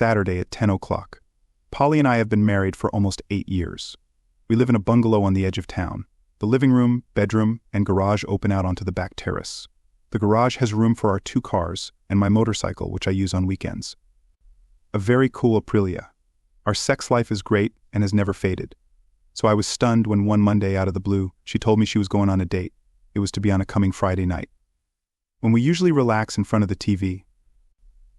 Saturday at 10 o'clock. Polly and I have been married for almost 8 years. We live in a bungalow on the edge of town. The living room, bedroom, and garage open out onto the back terrace. The garage has room for our 2 cars and my motorcycle, which I use on weekends. A very cool Aprilia. Our sex life is great and has never faded. So I was stunned when one Monday out of the blue, she told me she was going on a date. It was to be on a coming Friday night. When we usually relax in front of the TV,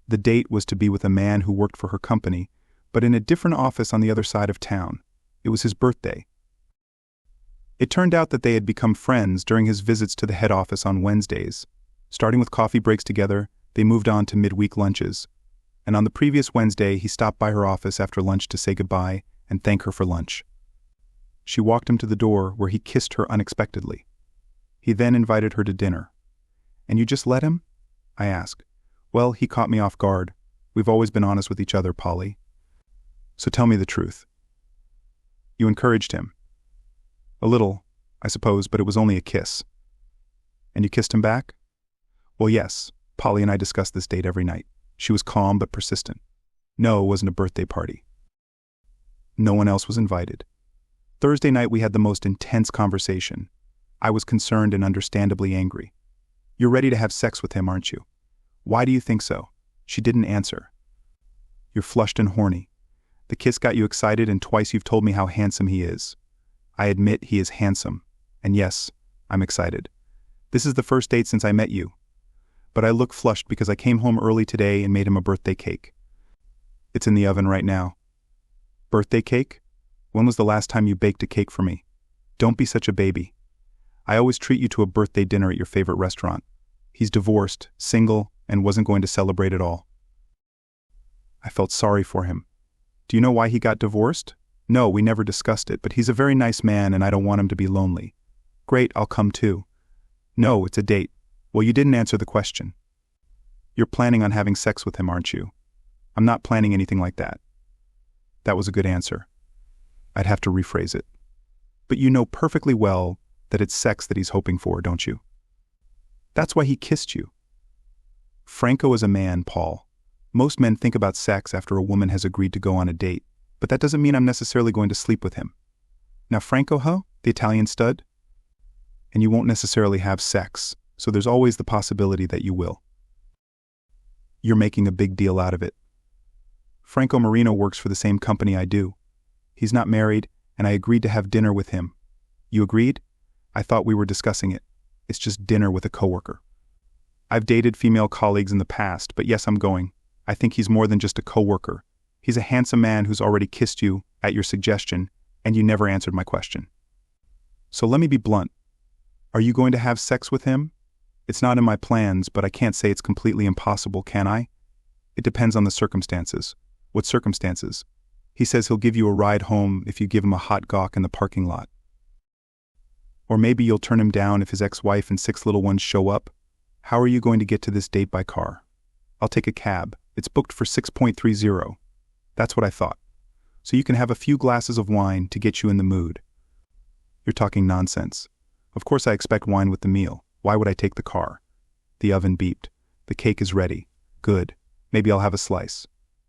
the date was to be with a man who worked for her company, but in a different office on the other side of town. It was his birthday. It turned out that they had become friends during his visits to the head office on Wednesdays. Starting with coffee breaks together, they moved on to midweek lunches. And on the previous Wednesday, he stopped by her office after lunch to say goodbye and thank her for lunch. She walked him to the door, where he kissed her unexpectedly. He then invited her to dinner. "And you just let him?" I asked. "Well, he caught me off guard. We've always been honest with each other, Polly. So tell me the truth." "You encouraged him." "A little, I suppose, but it was only a kiss." "And you kissed him back?" "Well, yes. Polly and I discussed this date every night." She was calm but persistent. "No, it wasn't a birthday party. No one else was invited. Thursday night we had the most intense conversation. I was concerned and understandably angry. You're ready to have sex with him, aren't you? Why do you think so?" She didn't answer. "You're flushed and horny. The kiss got you excited, and twice you've told me how handsome he is." "I admit he is handsome. And yes, I'm excited. This is the first date since I met you. But I look flushed because I came home early today and made him a birthday cake. It's in the oven right now." "Birthday cake? When was the last time you baked a cake for me? Don't be such a baby. I always treat you to a birthday dinner at your favorite restaurant." He's divorced, single, and wasn't going to celebrate at all. I felt sorry for him. "Do you know why he got divorced?" "No, we never discussed it, but he's a very nice man and I don't want him to be lonely." "Great, I'll come too." "No, it's a date." "Well, you didn't answer the question." "You're planning on having sex with him, aren't you?" "I'm not planning anything like that." That was a good answer. I'd have to rephrase it. "But you know perfectly well that it's sex that he's hoping for, don't you?" "That's why he kissed you." Franco is a man, Paul. Most men think about sex after a woman has agreed to go on a date, but that doesn't mean I'm necessarily going to sleep with him. Now Franco, huh? The Italian stud? And you won't necessarily have sex, so there's always the possibility that you will. You're making a big deal out of it. Franco Marino works for the same company I do. He's not married, and I agreed to have dinner with him. You agreed? I thought we were discussing it. It's just dinner with a coworker. I've dated female colleagues in the past, but yes, I'm going. I think he's more than just a coworker. He's a handsome man who's already kissed you, at your suggestion, and you never answered my question. So let me be blunt. Are you going to have sex with him? It's not in my plans, but I can't say it's completely impossible, can I? It depends on the circumstances. What circumstances? He says he'll give you a ride home if you give him a hot gawk in the parking lot. Or maybe you'll turn him down if his ex-wife and 6 little ones show up. How are you going to get to this date by car? I'll take a cab. It's booked for 6.30. That's what I thought. So you can have a few glasses of wine to get you in the mood. You're talking nonsense. Of course I expect wine with the meal. Why would I take the car? The oven beeped. The cake is ready. Good. Maybe I'll have a slice.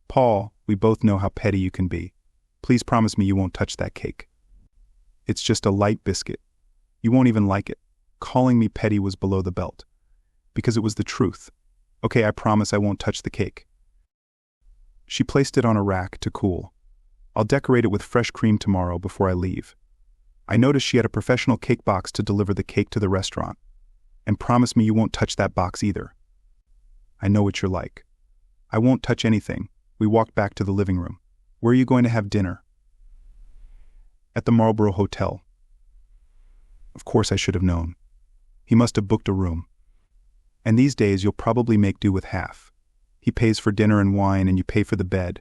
Paul, we both know how petty you can be. Please promise me you won't touch that cake. It's just a light biscuit. You won't even like it. Calling me petty was below the belt. Because it was the truth. Okay, I promise I won't touch the cake. She placed it on a rack to cool. I'll decorate it with fresh cream tomorrow before I leave. I noticed she had a professional cake box to deliver the cake to the restaurant. And promise me you won't touch that box either. I know what you're like. I won't touch anything. We walked back to the living room. Where are you going to have dinner? At the Marlborough Hotel. Of course I should have known. He must have booked a room. And these days you'll probably make do with half. He pays for dinner and wine and you pay for the bed.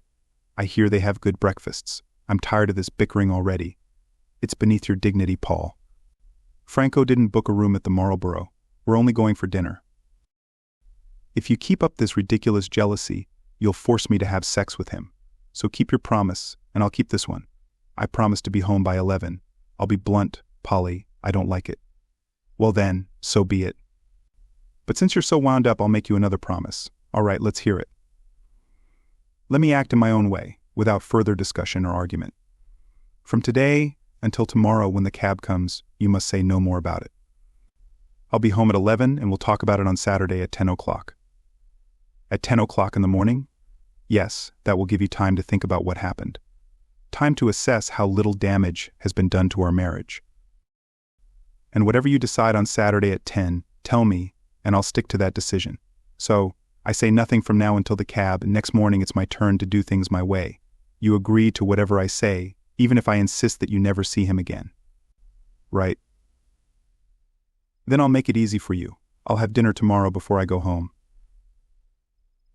I hear they have good breakfasts. I'm tired of this bickering already. It's beneath your dignity, Paul. Franco didn't book a room at the Marlborough. We're only going for dinner. If you keep up this ridiculous jealousy, you'll force me to have sex with him. So keep your promise, and I'll keep this one. I promise to be home by 11. I'll be blunt, Polly, I don't like it. Well then, so be it. But since you're so wound up, I'll make you another promise. All right, let's hear it. Let me act in my own way, without further discussion or argument. From today until tomorrow when the cab comes, you must say no more about it. I'll be home at 11 and we'll talk about it on Saturday at 10 o'clock. At 10 o'clock in the morning? Yes, that will give you time to think about what happened. Time to assess how little damage has been done to our marriage. And whatever you decide on Saturday at 10, tell me, and I'll stick to that decision. So, I say nothing from now until the cab, and next morning it's my turn to do things my way. You agree to whatever I say, even if I insist that you never see him again. Right. Then I'll make it easy for you. I'll have dinner tomorrow before I go home.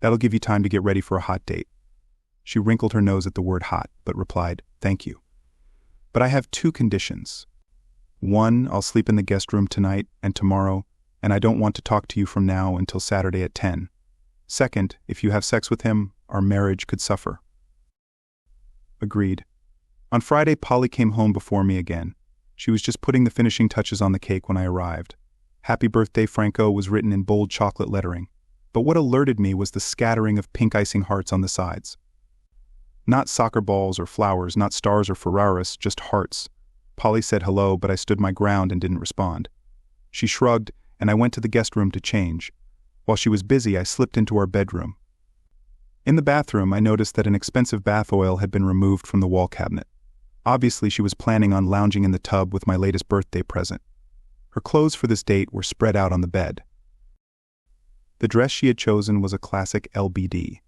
That'll give you time to get ready for a hot date. She wrinkled her nose at the word hot, but replied, "Thank you. But I have 2 conditions. 1, I'll sleep in the guest room tonight and tomorrow, and I don't want to talk to you from now until Saturday at 10. 2nd, if you have sex with him, our marriage could suffer." Agreed. On Friday, Polly came home before me again. She was just putting the finishing touches on the cake when I arrived. "Happy birthday, Franco" was written in bold chocolate lettering, but what alerted me was the scattering of pink icing hearts on the sides. Not soccer balls or flowers, not stars or Ferraris, just hearts. Polly said hello, but I stood my ground and didn't respond. She shrugged, and I went to the guest room to change. While she was busy, I slipped into our bedroom. In the bathroom, I noticed that an expensive bath oil had been removed from the wall cabinet. Obviously, she was planning on lounging in the tub with my latest birthday present. Her clothes for this date were spread out on the bed. The dress she had chosen was a classic LBD.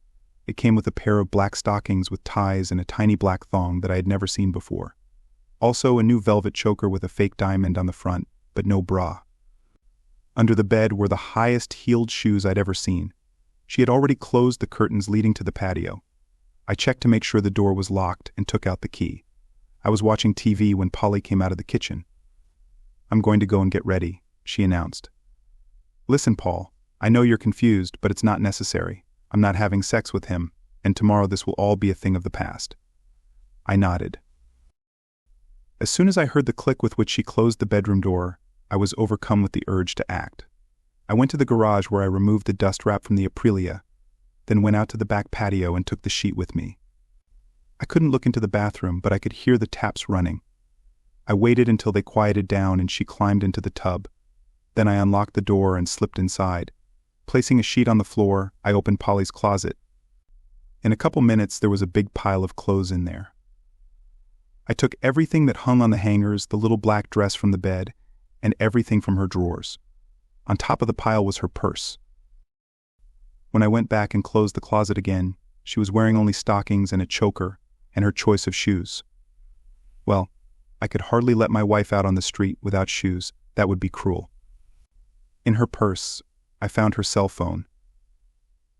It came with a pair of black stockings with ties and a tiny black thong that I had never seen before. Also, a new velvet choker with a fake diamond on the front, but no bra. Under the bed were the highest heeled shoes I'd ever seen. She had already closed the curtains leading to the patio. I checked to make sure the door was locked and took out the key. I was watching TV when Polly came out of the kitchen. "I'm going to go and get ready," she announced. "Listen, Paul, I know you're confused, but it's not necessary. I'm not having sex with him, and tomorrow this will all be a thing of the past." I nodded. As soon as I heard the click with which she closed the bedroom door, I was overcome with the urge to act. I went to the garage where I removed the dust wrap from the Aprilia, then went out to the back patio and took the sheet with me. I couldn't look into the bathroom, but I could hear the taps running. I waited until they quieted down and she climbed into the tub. Then I unlocked the door and slipped inside. Placing a sheet on the floor, I opened Polly's closet. In a couple minutes, there was a big pile of clothes in there. I took everything that hung on the hangers, the little black dress from the bed, and everything from her drawers. On top of the pile was her purse. When I went back and closed the closet again, she was wearing only stockings and a choker, and her choice of shoes. Well, I could hardly let my wife out on the street without shoes. That would be cruel. In her purse, I found her cell phone.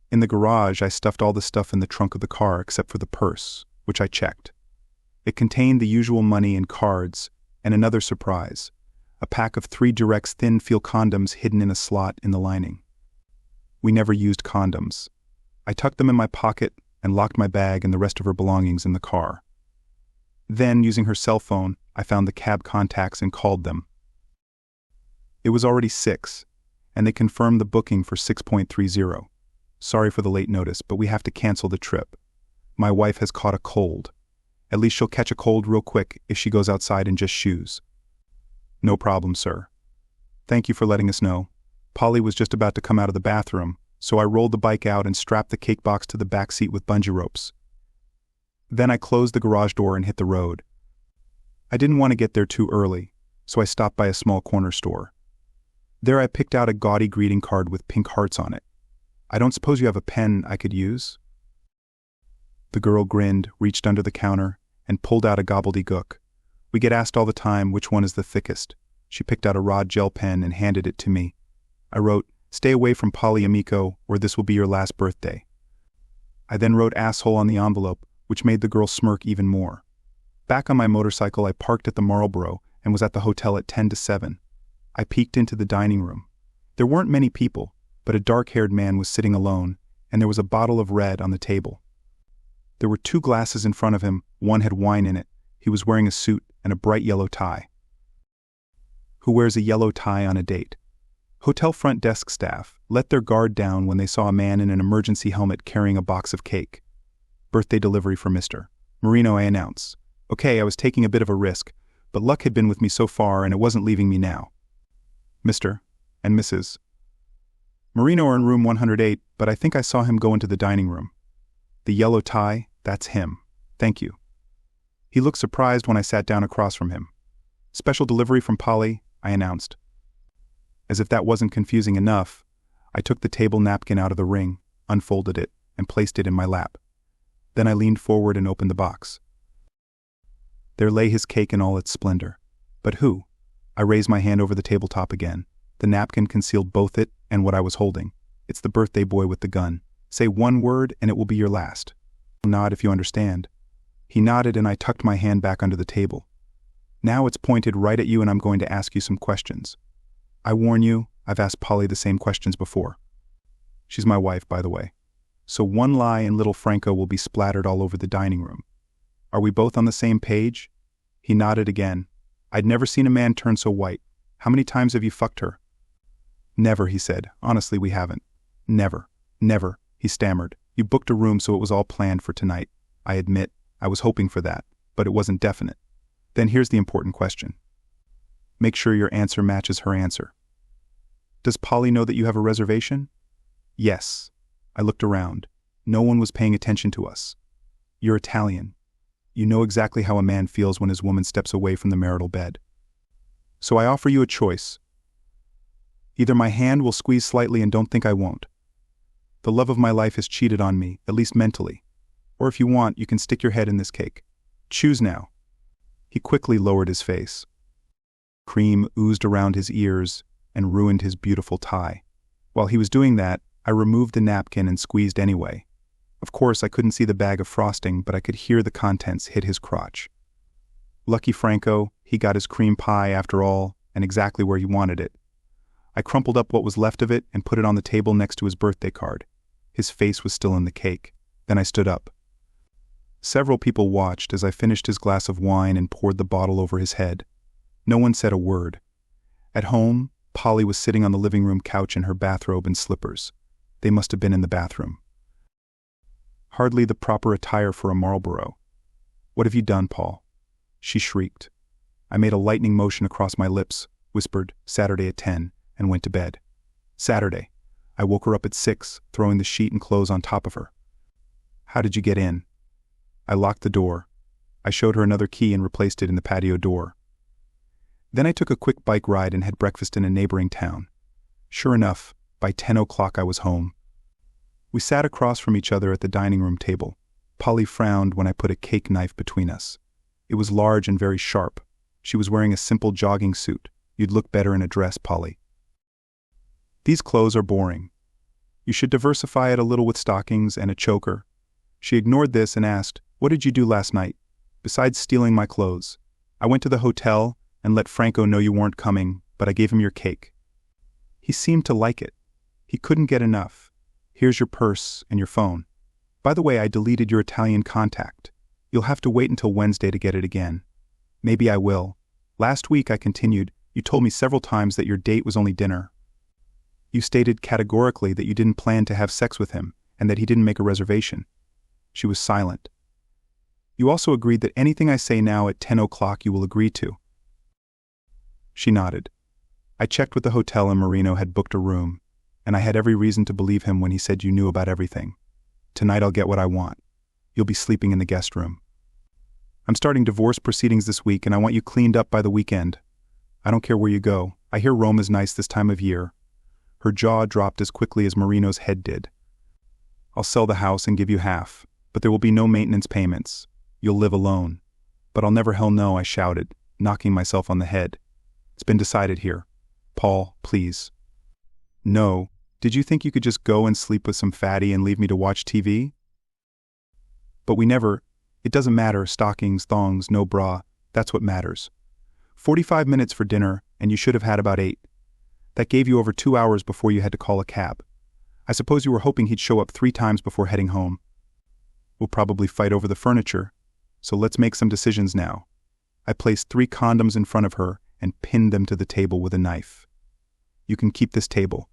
In the garage, I stuffed all the stuff in the trunk of the car except for the purse, which I checked. It contained the usual money and cards, and another surprise, a pack of 3 Durex thin feel condoms hidden in a slot in the lining. We never used condoms. I tucked them in my pocket and locked my bag and the rest of her belongings in the car. Then, using her cell phone, I found the cab contacts and called them. It was already 6, and they confirmed the booking for 6.30. "Sorry for the late notice, but we have to cancel the trip. My wife has caught a cold. At least she'll catch a cold real quick if she goes outside in just shoes." "No problem, sir. Thank you for letting us know." Polly was just about to come out of the bathroom, so I rolled the bike out and strapped the cake box to the back seat with bungee ropes. Then I closed the garage door and hit the road. I didn't want to get there too early, so I stopped by a small corner store. There I picked out a gaudy greeting card with pink hearts on it. "I don't suppose you have a pen I could use?" The girl grinned, reached under the counter, and pulled out a gobbledygook. "We get asked all the time which one is the thickest." She picked out a Rod gel pen and handed it to me. I wrote, "Stay away from Polly Amico, or this will be your last birthday." I then wrote asshole on the envelope, which made the girl smirk even more. Back on my motorcycle, I parked at the Marlboro and was at the hotel at 10 to 7. I peeked into the dining room. There weren't many people, but a dark-haired man was sitting alone, and there was a bottle of red on the table. There were 2 glasses in front of him, one had wine in it. He was wearing a suit and a bright yellow tie. Who wears a yellow tie on a date? Hotel front desk staff let their guard down when they saw a man in an emergency helmet carrying a box of cake. Birthday delivery for Mr. Marino, I announce. Okay, I was taking a bit of a risk, but luck had been with me so far and it wasn't leaving me now. Mr. and Mrs. Marino are in room 108, but I think I saw him go into the dining room. The yellow tie, that's him. Thank you. He looked surprised when I sat down across from him. Special delivery from Polly, I announced. As if that wasn't confusing enough, I took the table napkin out of the ring, unfolded it, and placed it in my lap. Then I leaned forward and opened the box. There lay his cake in all its splendor. But who? I raised my hand over the tabletop again. The napkin concealed both it and what I was holding. It's the birthday boy with the gun. Say one word and it will be your last. Nod if you understand. He nodded and I tucked my hand back under the table. Now it's pointed right at you and I'm going to ask you some questions. I warn you, I've asked Polly the same questions before. She's my wife, by the way. So one lie and little Franco will be splattered all over the dining room. Are we both on the same page? He nodded again. I'd never seen a man turn so white. How many times have you fucked her? Never, he said. Honestly, we haven't. Never, he stammered. You booked a room so it was all planned for tonight. I admit, I was hoping for that, but it wasn't definite. Then here's the important question. Make sure your answer matches her answer. Does Polly know that you have a reservation? Yes. I looked around. No one was paying attention to us. You're Italian. You know exactly how a man feels when his woman steps away from the marital bed. So I offer you a choice. Either my hand will squeeze slightly and don't think I won't. The love of my life has cheated on me, at least mentally. Or if you want, you can stick your head in this cake. Choose now. He quickly lowered his face. Cream oozed around his ears and ruined his beautiful tie. While he was doing that, I removed the napkin and squeezed anyway. Of course, I couldn't see the bag of frosting, but I could hear the contents hit his crotch. Lucky Franco, he got his cream pie after all, and exactly where he wanted it. I crumpled up what was left of it and put it on the table next to his birthday card. His face was still in the cake. Then I stood up. Several people watched as I finished his glass of wine and poured the bottle over his head. No one said a word. At home, Polly was sitting on the living room couch in her bathrobe and slippers. They must have been in the bathroom. Hardly the proper attire for a Marlboro. What have you done, Paul? She shrieked. I made a lightning motion across my lips, whispered, Saturday at 10, and went to bed. Saturday. I woke her up at 6, throwing the sheet and clothes on top of her. How did you get in? I locked the door. I showed her another key and replaced it in the patio door. Then I took a quick bike ride and had breakfast in a neighboring town. Sure enough, by 10 o'clock I was home. We sat across from each other at the dining room table. Polly frowned when I put a cake knife between us. It was large and very sharp. She was wearing a simple jogging suit. You'd look better in a dress, Polly. These clothes are boring. You should diversify it a little with stockings and a choker. She ignored this and asked, What did you do last night, besides stealing my clothes? I went to the hotel and let Franco know you weren't coming, but I gave him your cake. He seemed to like it. He couldn't get enough. Here's your purse and your phone. By the way, I deleted your Italian contact. You'll have to wait until Wednesday to get it again. Maybe I will. Last week, I continued, you told me several times that your date was only dinner. You stated categorically that you didn't plan to have sex with him and that he didn't make a reservation. She was silent. You also agreed that anything I say now at 10 o'clock you will agree to. She nodded. I checked with the hotel and Marino had booked a room, and I had every reason to believe him when he said you knew about everything. Tonight I'll get what I want. You'll be sleeping in the guest room. I'm starting divorce proceedings this week and I want you cleaned up by the weekend. I don't care where you go. I hear Rome is nice this time of year. Her jaw dropped as quickly as Marino's head did. I'll sell the house and give you half, but there will be no maintenance payments. You'll live alone. But I'll never hell no, I shouted, knocking myself on the head. It's been decided here. Paul, please. No. Did you think you could just go and sleep with some fatty and leave me to watch TV? But we never. It doesn't matter, stockings, thongs, no bra. That's what matters. 45 minutes for dinner, and you should have had about 8. That gave you over 2 hours before you had to call a cab. I suppose you were hoping he'd show up 3 times before heading home. We'll probably fight over the furniture, so let's make some decisions now. I placed 3 condoms in front of her and pinned them to the table with a knife. You can keep this table.